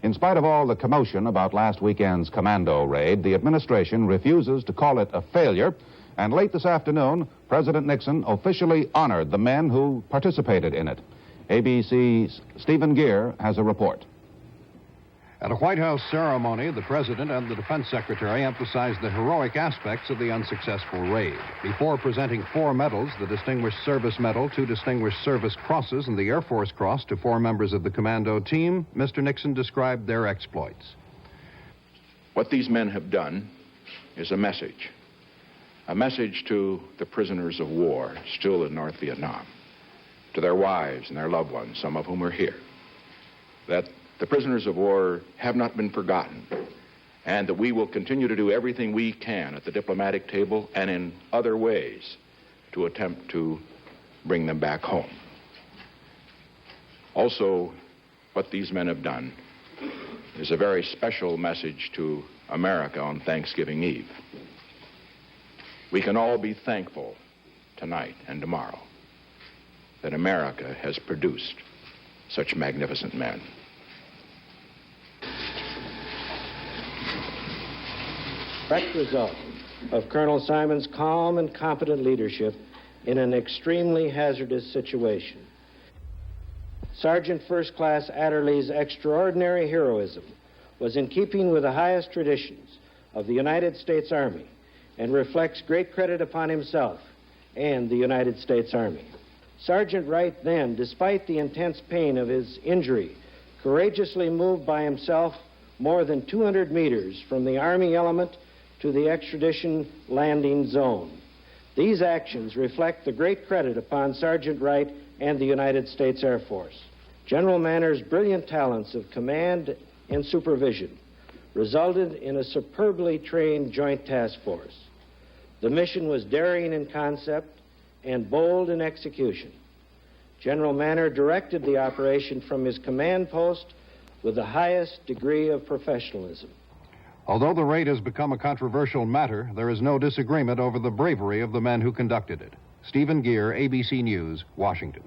In spite of all the commotion about last weekend's commando raid, the administration refuses to call it a failure, and late this afternoon, President Nixon officially honored the men who participated in it. ABC's Stephen GEER has a report. At a White House ceremony, the President and the Defense Secretary emphasized the heroic aspects of the unsuccessful raid. Before presenting 4 medals, the Distinguished Service Medal, 2 Distinguished Service Crosses, and the Air Force Cross to 4 members of the commando team, Mr. Nixon described their exploits. What these men have done is a message to the prisoners of war still in North Vietnam, to their wives and their loved ones, some of whom are here, that the prisoners of war have not been forgotten, and that we will continue to do everything we can at the diplomatic table and in other ways to attempt to bring them back home. Also, what these men have done is a very special message to America on Thanksgiving Eve. We can all be thankful tonight and tomorrow that America has produced such magnificent men. Direct result of Colonel Simon's calm and competent leadership in an extremely hazardous situation. Sergeant First Class Adderly's extraordinary heroism was in keeping with the highest traditions of the United States Army and reflects great credit upon himself and the United States Army. Sergeant Wright then, despite the intense pain of his injury, courageously moved by himself more than 200 meters from the Army element to the extradition landing zone. These actions reflect the great credit upon Sergeant Wright and the United States Air Force. General Manor's brilliant talents of command and supervision resulted in a superbly trained joint task force. The mission was daring in concept and bold in execution. General Manor directed the operation from his command post with the highest degree of professionalism. Although the raid has become a controversial matter, there is no disagreement over the bravery of the men who conducted it. Stephen GEER, ABC News, Washington.